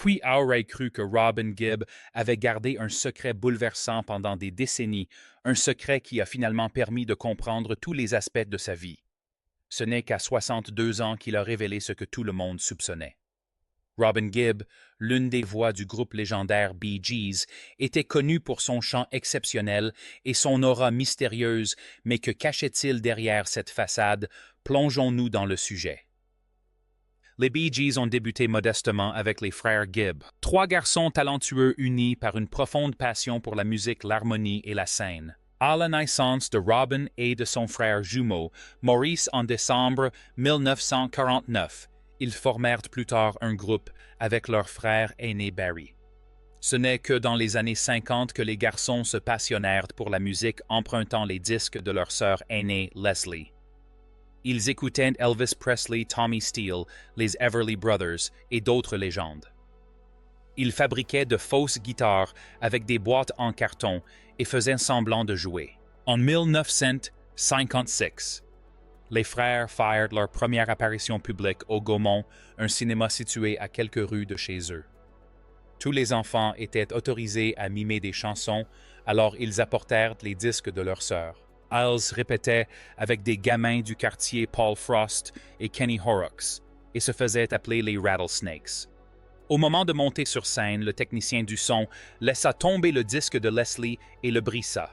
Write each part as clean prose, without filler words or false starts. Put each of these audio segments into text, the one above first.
Qui aurait cru que Robin Gibb avait gardé un secret bouleversant pendant des décennies, un secret qui a finalement permis de comprendre tous les aspects de sa vie. Ce n'est qu'à 62 ans qu'il a révélé ce que tout le monde soupçonnait. Robin Gibb, l'une des voix du groupe légendaire Bee Gees, était connu pour son chant exceptionnel et son aura mystérieuse, mais que cachait-il derrière cette façade? Plongeons-nous dans le sujet. Les Bee Gees ont débuté modestement avec les frères Gibb, trois garçons talentueux unis par une profonde passion pour la musique, l'harmonie et la scène. À la naissance de Robin et de son frère jumeau, Maurice en décembre 1949, ils formèrent plus tard un groupe avec leur frère aîné Barry. Ce n'est que dans les années 50 que les garçons se passionnèrent pour la musique empruntant les disques de leur sœur aînée Leslie. Ils écoutaient Elvis Presley, Tommy Steele, les Everly Brothers et d'autres légendes. Ils fabriquaient de fausses guitares avec des boîtes en carton et faisaient semblant de jouer. En 1956, les frères firent leur première apparition publique au Gaumont, un cinéma situé à quelques rues de chez eux. Tous les enfants étaient autorisés à mimer des chansons, alors ils apportèrent les disques de leur sœur. Isles répétait avec des gamins du quartier Paul Frost et Kenny Horrocks et se faisait appeler les Rattlesnakes. Au moment de monter sur scène, le technicien du son laissa tomber le disque de Leslie et le brissa.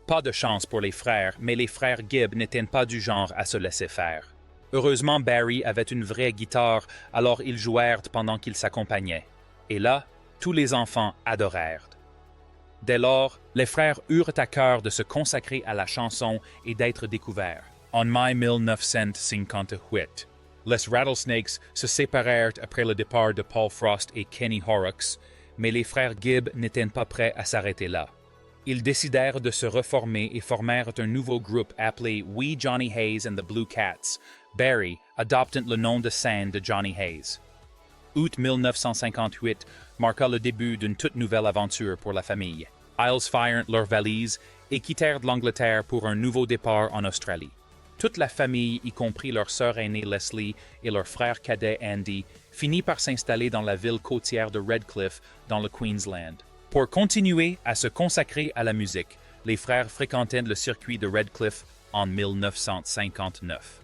Pas de chance pour les frères, mais les frères Gibb n'étaient pas du genre à se laisser faire. Heureusement, Barry avait une vraie guitare, alors ils jouèrent pendant qu'ils s'accompagnaient. Et là, tous les enfants adorèrent. Dès lors, les frères eurent à cœur de se consacrer à la chanson et d'être découverts. En mai 1958, les Rattlesnakes se séparèrent après le départ de Paul Frost et Kenny Horrocks, mais les frères Gibb n'étaient pas prêts à s'arrêter là. Ils décidèrent de se reformer et formèrent un nouveau groupe appelé We Johnny Hayes and the Blue Cats, Barry adoptant le nom de scène de Johnny Hayes. Août 1958 marqua le début d'une toute nouvelle aventure pour la famille. Isles firent leurs valises et quittèrent l'Angleterre pour un nouveau départ en Australie. Toute la famille, y compris leur sœur aînée Leslie et leur frère cadet Andy, finit par s'installer dans la ville côtière de Redcliffe, dans le Queensland. Pour continuer à se consacrer à la musique, les frères fréquentaient le circuit de Redcliffe en 1959.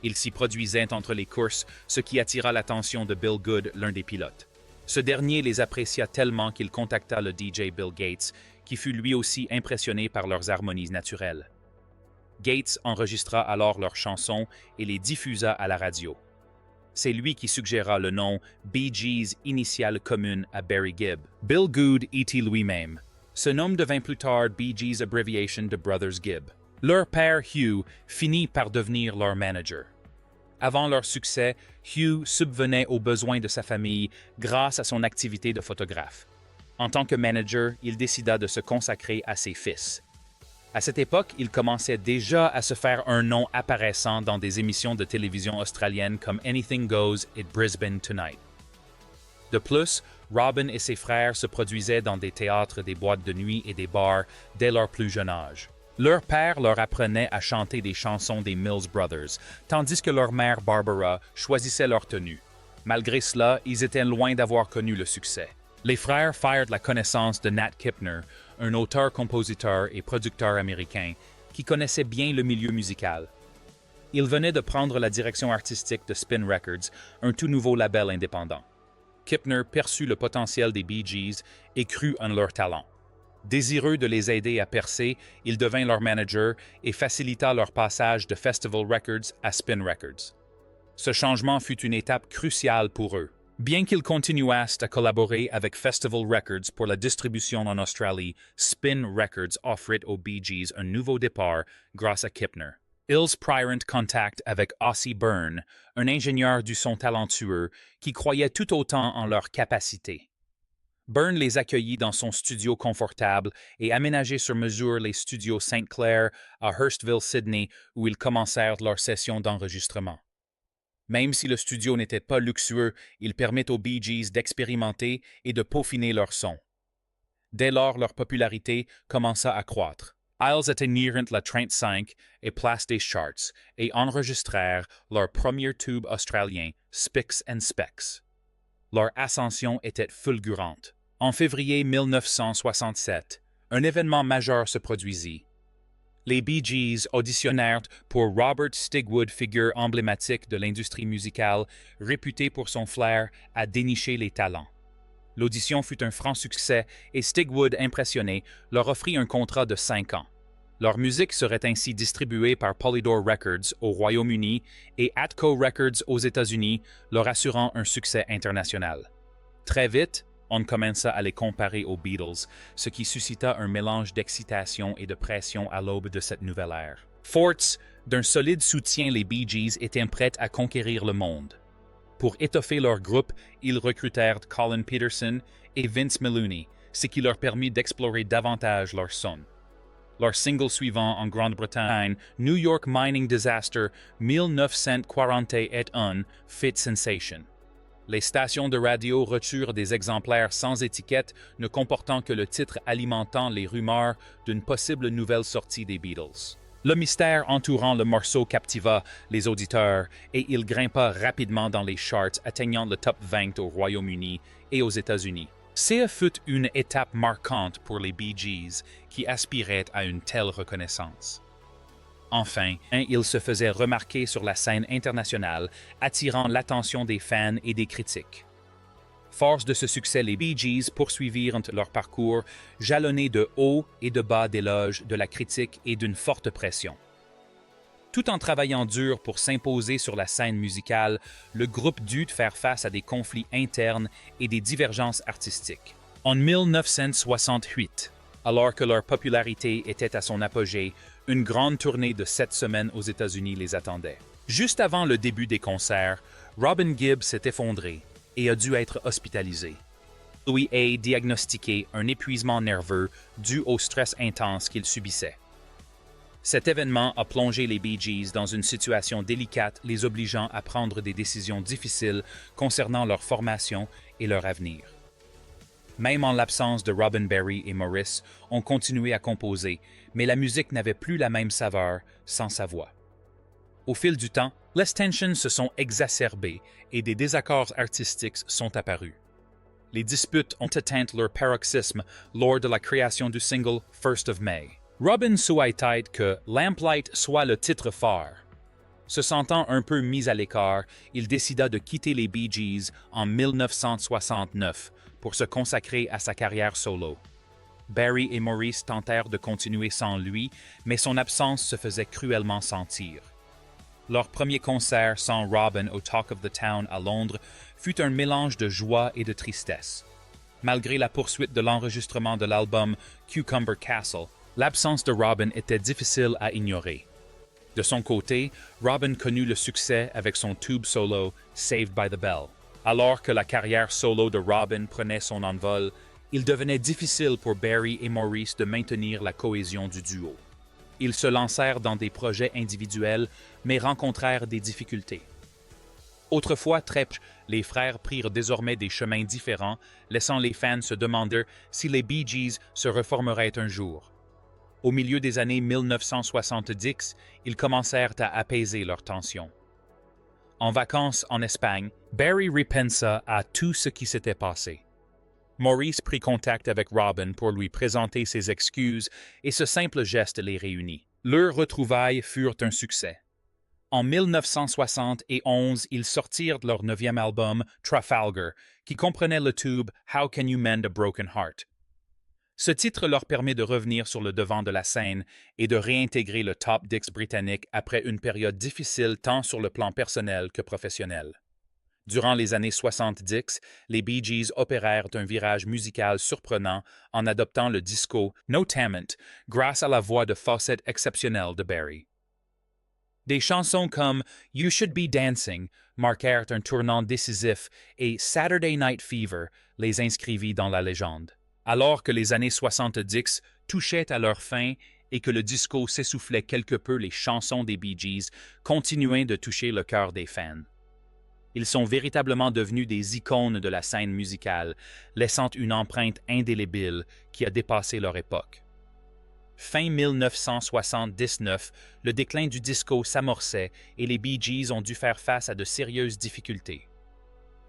Ils s'y produisaient entre les courses, ce qui attira l'attention de Bill Good, l'un des pilotes. Ce dernier les apprécia tellement qu'il contacta le DJ Bill Gates, qui fut lui aussi impressionné par leurs harmonies naturelles. Gates enregistra alors leurs chansons et les diffusa à la radio. C'est lui qui suggéra le nom Bee Gees, initiale commune à Barry Gibb. Bill Good était lui-même. Ce nom devint plus tard Bee Gees Abbreviation de Brothers Gibb. Leur père Hugh finit par devenir leur manager. Avant leur succès, Hugh subvenait aux besoins de sa famille grâce à son activité de photographe. En tant que manager, il décida de se consacrer à ses fils. À cette époque, il commençait déjà à se faire un nom apparaissant dans des émissions de télévision australiennes comme Anything Goes et Brisbane Tonight. De plus, Robin et ses frères se produisaient dans des théâtres, des boîtes de nuit et des bars dès leur plus jeune âge. Leur père leur apprenait à chanter des chansons des Mills Brothers, tandis que leur mère Barbara choisissait leur tenue. Malgré cela, ils étaient loin d'avoir connu le succès. Les frères firent la connaissance de Nat Kipner, un auteur-compositeur et producteur américain qui connaissait bien le milieu musical. Il venait de prendre la direction artistique de Spin Records, un tout nouveau label indépendant. Kipner perçut le potentiel des Bee Gees et crut en leur talent. Désireux de les aider à percer, il devint leur manager et facilita leur passage de Festival Records à Spin Records. Ce changement fut une étape cruciale pour eux. Bien qu'ils continuassent à collaborer avec Festival Records pour la distribution en Australie, Spin Records offrit aux Bee Gees un nouveau départ grâce à Kipner. Ils prirent contact avec Ossie Byrne, un ingénieur du son talentueux qui croyait tout autant en leurs capacités. Byrne les accueillit dans son studio confortable et aménagea sur mesure les studios St. Clair à Hurstville, Sydney, où ils commencèrent leur session d'enregistrement. Même si le studio n'était pas luxueux, il permet aux Bee Gees d'expérimenter et de peaufiner leur son. Dès lors, leur popularité commença à croître. Ils atteignirent la 35 et place des charts et enregistrèrent leur premier tube australien, Spicks and Specks. Leur ascension était fulgurante. En février 1967, un événement majeur se produisit. Les Bee Gees auditionnèrent pour Robert Stigwood, figure emblématique de l'industrie musicale, réputé pour son flair à dénicher les talents. L'audition fut un franc succès et Stigwood, impressionné, leur offrit un contrat de 5 ans. Leur musique serait ainsi distribuée par Polydor Records au Royaume-Uni et Atco Records aux États-Unis, leur assurant un succès international. Très vite, on commença à les comparer aux Beatles, ce qui suscita un mélange d'excitation et de pression à l'aube de cette nouvelle ère. Forts d'un solide soutien, les Bee Gees étaient prêts à conquérir le monde. Pour étoffer leur groupe, ils recrutèrent Colin Peterson et Vince Melouney, ce qui leur permit d'explorer davantage leur son. Leur single suivant en Grande-Bretagne, New York Mining Disaster 1941, fit sensation. Les stations de radio reçurent des exemplaires sans étiquette ne comportant que le titre alimentant les rumeurs d'une possible nouvelle sortie des Beatles. Le mystère entourant le morceau captiva les auditeurs et il grimpa rapidement dans les charts, atteignant le top 20 au Royaume-Uni et aux États-Unis. Ce fut une étape marquante pour les Bee Gees qui aspiraient à une telle reconnaissance. Enfin, il se faisait remarquer sur la scène internationale, attirant l'attention des fans et des critiques. Force de ce succès, les Bee Gees poursuivirent leur parcours, jalonné de hauts et de bas d'éloges de la critique et d'une forte pression. Tout en travaillant dur pour s'imposer sur la scène musicale, le groupe dut faire face à des conflits internes et des divergences artistiques. En 1968, alors que leur popularité était à son apogée, une grande tournée de 7 semaines aux États-Unis les attendait. Juste avant le début des concerts, Robin Gibb s'est effondré et a dû être hospitalisé. Lui a diagnostiqué un épuisement nerveux dû au stress intense qu'il subissait. Cet événement a plongé les Bee Gees dans une situation délicate, les obligeant à prendre des décisions difficiles concernant leur formation et leur avenir. Même en l'absence de Robin, Barry et Maurice, on continuait à composer, mais la musique n'avait plus la même saveur sans sa voix. Au fil du temps, les tensions se sont exacerbées et des désaccords artistiques sont apparus. Les disputes ont atteint leur paroxysme lors de la création du single First of May. Robin souhaitait que Lamplight soit le titre phare. Se sentant un peu mis à l'écart, il décida de quitter les Bee Gees en 1969 pour se consacrer à sa carrière solo. Barry et Maurice tentèrent de continuer sans lui, mais son absence se faisait cruellement sentir. Leur premier concert sans Robin au Talk of the Town à Londres fut un mélange de joie et de tristesse. Malgré la poursuite de l'enregistrement de l'album Cucumber Castle, l'absence de Robin était difficile à ignorer. De son côté, Robin connut le succès avec son tube solo Saved by the Bell. Alors que la carrière solo de Robin prenait son envol, il devenait difficile pour Barry et Maurice de maintenir la cohésion du duo. Ils se lancèrent dans des projets individuels, mais rencontrèrent des difficultés. Autrefois très proches, les frères prirent désormais des chemins différents, laissant les fans se demander si les Bee Gees se reformeraient un jour. Au milieu des années 1970, ils commencèrent à apaiser leurs tensions. En vacances en Espagne, Barry repensa à tout ce qui s'était passé. Maurice prit contact avec Robin pour lui présenter ses excuses et ce simple geste les réunit. Leurs retrouvailles furent un succès. En 1971, ils sortirent leur 9e album, Trafalgar, qui comprenait le tube How Can You Mend a Broken Heart. Ce titre leur permet de revenir sur le devant de la scène et de réintégrer le top 10 britannique après une période difficile tant sur le plan personnel que professionnel. Durant les années 70, les Bee Gees opérèrent un virage musical surprenant en adoptant le disco No Talent grâce à la voix de falsette exceptionnelle de Barry. Des chansons comme You Should Be Dancing marquèrent un tournant décisif et Saturday Night Fever les inscrivit dans la légende. Alors que les années 70 touchaient à leur fin et que le disco s'essoufflait quelque peu, les chansons des Bee Gees continuaient de toucher le cœur des fans. Ils sont véritablement devenus des icônes de la scène musicale, laissant une empreinte indélébile qui a dépassé leur époque. Fin 1979, le déclin du disco s'amorçait et les Bee Gees ont dû faire face à de sérieuses difficultés.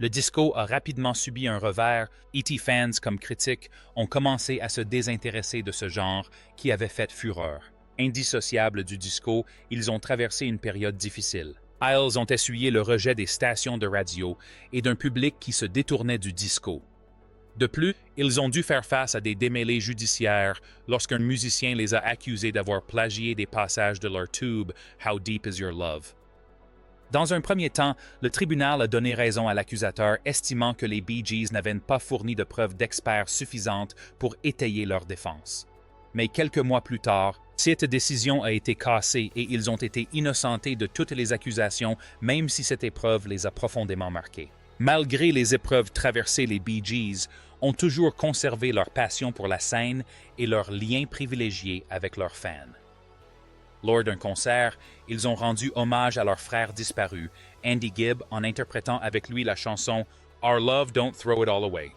Le disco a rapidement subi un revers. E.T. fans comme critiques ont commencé à se désintéresser de ce genre qui avait fait fureur. Indissociables du disco, ils ont traversé une période difficile. Ils ont essuyé le rejet des stations de radio et d'un public qui se détournait du disco. De plus, ils ont dû faire face à des démêlés judiciaires lorsqu'un musicien les a accusés d'avoir plagié des passages de leur tube « How Deep Is Your Love ». Dans un premier temps, le tribunal a donné raison à l'accusateur, estimant que les Bee Gees n'avaient pas fourni de preuves d'experts suffisantes pour étayer leur défense. Mais quelques mois plus tard, cette décision a été cassée et ils ont été innocentés de toutes les accusations, même si cette épreuve les a profondément marqués. Malgré les épreuves traversées, les Bee Gees ont toujours conservé leur passion pour la scène et leur lien privilégié avec leurs fans. Lors d'un concert, ils ont rendu hommage à leur frère disparu, Andy Gibb, en interprétant avec lui la chanson « Our Love Don't Throw It All Away ».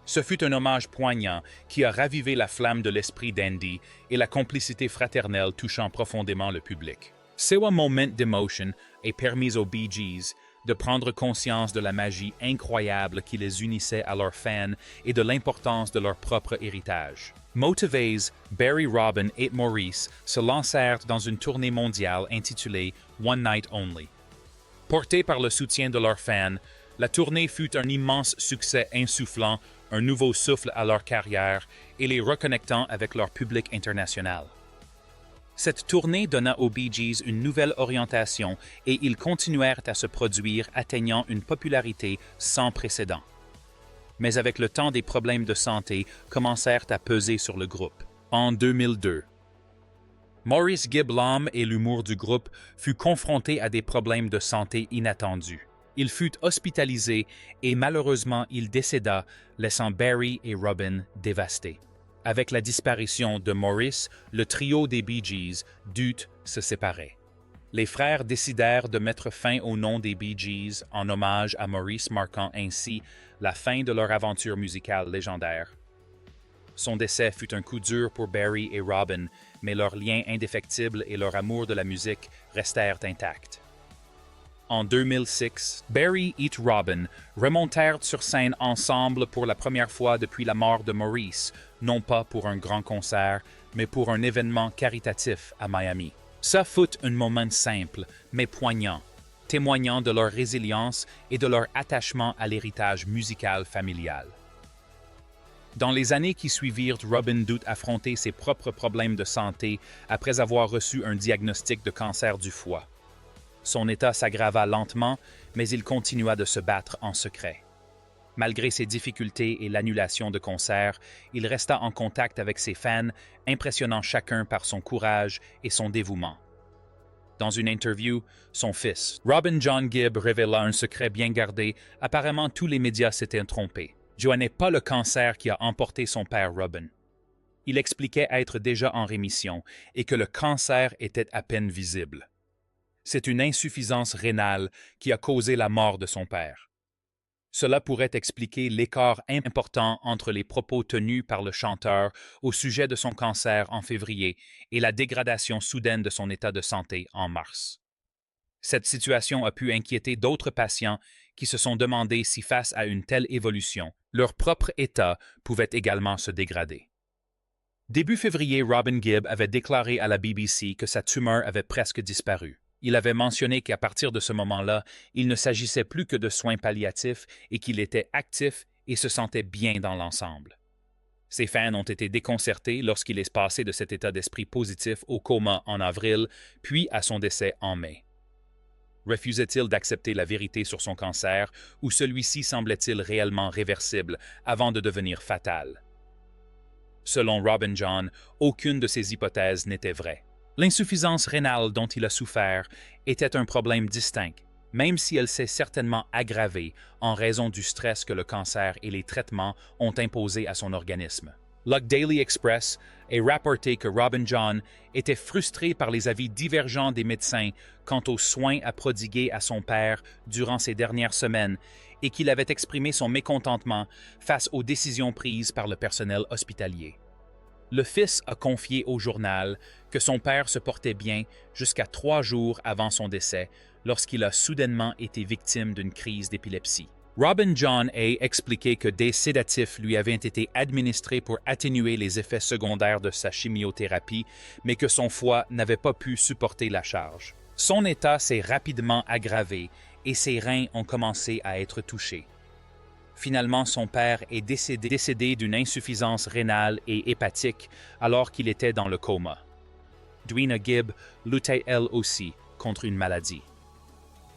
Ce fut un hommage poignant qui a ravivé la flamme de l'esprit d'Andy et la complicité fraternelle touchant profondément le public. Ce moment d'émotion a permis aux Bee Gees de prendre conscience de la magie incroyable qui les unissait à leurs fans et de l'importance de leur propre héritage. Motivés, Barry, Robin et Maurice se lancèrent dans une tournée mondiale intitulée One Night Only. Portés par le soutien de leurs fans, la tournée fut un immense succès insufflant un nouveau souffle à leur carrière et les reconnectant avec leur public international. Cette tournée donna aux Bee Gees une nouvelle orientation et ils continuèrent à se produire, atteignant une popularité sans précédent. Mais avec le temps, des problèmes de santé commencèrent à peser sur le groupe. En 2002, Maurice Gibb, l'âme et l'humour du groupe, fut confronté à des problèmes de santé inattendus. Il fut hospitalisé et malheureusement il décéda, laissant Barry et Robin dévastés. Avec la disparition de Maurice, le trio des Bee Gees dut se séparer. Les frères décidèrent de mettre fin au nom des Bee Gees en hommage à Maurice, marquant ainsi la fin de leur aventure musicale légendaire. Son décès fut un coup dur pour Barry et Robin, mais leur lien indéfectible et leur amour de la musique restèrent intacts. En 2006, Barry et Robin remontèrent sur scène ensemble pour la première fois depuis la mort de Maurice, non pas pour un grand concert, mais pour un événement caritatif à Miami. Ça fut un moment simple, mais poignant, témoignant de leur résilience et de leur attachement à l'héritage musical familial. Dans les années qui suivirent, Robin dut affronter ses propres problèmes de santé après avoir reçu un diagnostic de cancer du foie. Son état s'aggrava lentement, mais il continua de se battre en secret. Malgré ses difficultés et l'annulation de concerts, il resta en contact avec ses fans, impressionnant chacun par son courage et son dévouement. Dans une interview, son fils, Robin John Gibb, révéla un secret bien gardé. Apparemment, tous les médias s'étaient trompés. Ce n'est pas le cancer qui a emporté son père Robin. Il expliquait être déjà en rémission et que le cancer était à peine visible. C'est une insuffisance rénale qui a causé la mort de son père. Cela pourrait expliquer l'écart important entre les propos tenus par le chanteur au sujet de son cancer en février et la dégradation soudaine de son état de santé en mars. Cette situation a pu inquiéter d'autres patients qui se sont demandé si face à une telle évolution, leur propre état pouvait également se dégrader. Début février, Robin Gibb avait déclaré à la BBC que sa tumeur avait presque disparu. Il avait mentionné qu'à partir de ce moment-là, il ne s'agissait plus que de soins palliatifs et qu'il était actif et se sentait bien dans l'ensemble. Ses fans ont été déconcertés lorsqu'il est passé de cet état d'esprit positif au coma en avril, puis à son décès en mai. Refusait-il d'accepter la vérité sur son cancer ou celui-ci semblait-il réellement réversible avant de devenir fatal? Selon Robin John, aucune de ces hypothèses n'était vraie. L'insuffisance rénale dont il a souffert était un problème distinct, même si elle s'est certainement aggravée en raison du stress que le cancer et les traitements ont imposé à son organisme. Le Daily Express a rapporté que Robin John était frustré par les avis divergents des médecins quant aux soins à prodiguer à son père durant ces dernières semaines et qu'il avait exprimé son mécontentement face aux décisions prises par le personnel hospitalier. Le fils a confié au journal que son père se portait bien jusqu'à 3 jours avant son décès lorsqu'il a soudainement été victime d'une crise d'épilepsie. Robin John a expliqué que des sédatifs lui avaient été administrés pour atténuer les effets secondaires de sa chimiothérapie, mais que son foie n'avait pas pu supporter la charge. Son état s'est rapidement aggravé et ses reins ont commencé à être touchés. Finalement, son père est décédé d'une insuffisance rénale et hépatique alors qu'il était dans le coma. Dwina Gibb luttait elle aussi contre une maladie.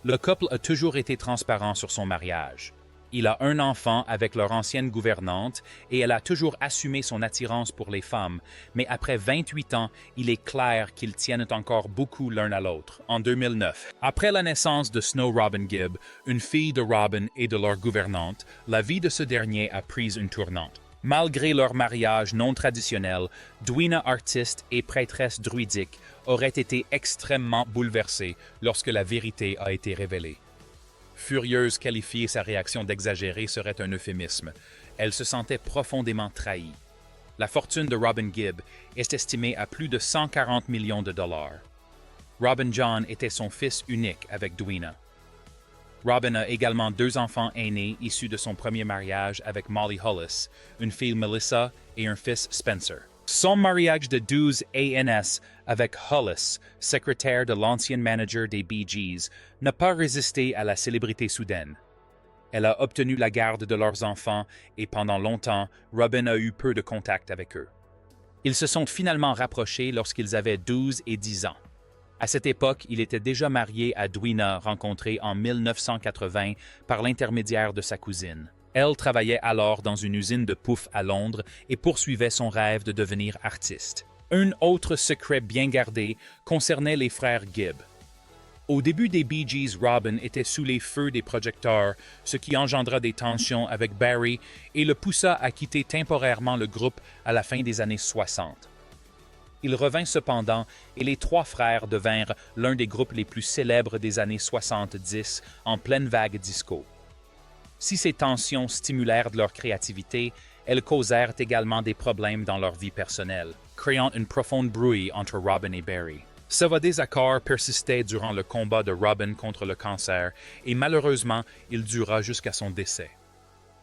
Le couple a toujours été transparent sur son mariage. Il a un enfant avec leur ancienne gouvernante et elle a toujours assumé son attirance pour les femmes, mais après 28 ans, il est clair qu'ils tiennent encore beaucoup l'un à l'autre. En 2009, après la naissance de Snow Robin Gibb, une fille de Robin et de leur gouvernante, la vie de ce dernier a pris une tournante. Malgré leur mariage non traditionnel, Dwina, artiste et prêtresse druidique, aurait été extrêmement bouleversée lorsque la vérité a été révélée. Furieuse, qualifier sa réaction d'exagérée serait un euphémisme. Elle se sentait profondément trahie. La fortune de Robin Gibb est estimée à plus de 140 millions de dollars. Robin John était son fils unique avec Dwina. Robin a également 2 enfants aînés issus de son premier mariage avec Molly Hollis, une fille Melissa et un fils Spencer. Son mariage de 12 ANS avec Hollis, secrétaire de l'ancien manager des Bee Gees, n'a pas résisté à la célébrité soudaine. Elle a obtenu la garde de leurs enfants et pendant longtemps, Robin a eu peu de contact avec eux. Ils se sont finalement rapprochés lorsqu'ils avaient 12 et 10 ans. À cette époque, il était déjà marié à Dwina, rencontrée en 1980 par l'intermédiaire de sa cousine. Elle travaillait alors dans une usine de poufs à Londres et poursuivait son rêve de devenir artiste. Un autre secret bien gardé concernait les frères Gibb. Au début des Bee Gees, Robin était sous les feux des projecteurs, ce qui engendra des tensions avec Barry et le poussa à quitter temporairement le groupe à la fin des années 60. Il revint cependant et les 3 frères devinrent l'un des groupes les plus célèbres des années 70 en pleine vague disco. Si ces tensions stimulèrent de leur créativité, elles causèrent également des problèmes dans leur vie personnelle, créant une profonde brouille entre Robin et Barry. Ce désaccord persistait durant le combat de Robin contre le cancer et malheureusement, il dura jusqu'à son décès.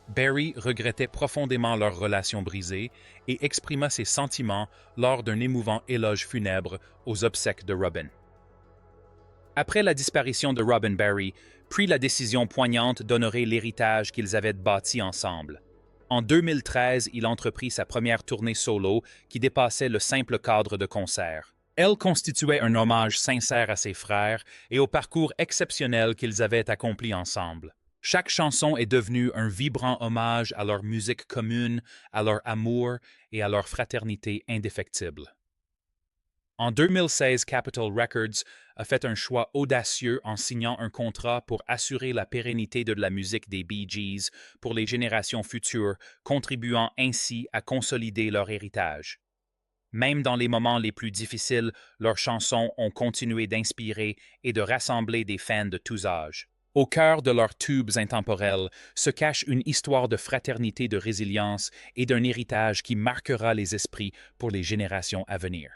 Barry regrettait profondément leur relation brisée et exprima ses sentiments lors d'un émouvant éloge funèbre aux obsèques de Robin. Après la disparition de Robin, Barry prit la décision poignante d'honorer l'héritage qu'ils avaient bâti ensemble. En 2013, il entreprit sa première tournée solo qui dépassait le simple cadre de concert. Elle constituait un hommage sincère à ses frères et au parcours exceptionnel qu'ils avaient accompli ensemble. Chaque chanson est devenue un vibrant hommage à leur musique commune, à leur amour et à leur fraternité indéfectible. En 2016, Capitol Records a fait un choix audacieux en signant un contrat pour assurer la pérennité de la musique des Bee Gees pour les générations futures, contribuant ainsi à consolider leur héritage. Même dans les moments les plus difficiles, leurs chansons ont continué d'inspirer et de rassembler des fans de tous âges. Au cœur de leurs tubes intemporels se cache une histoire de fraternité, de résilience et d'un héritage qui marquera les esprits pour les générations à venir.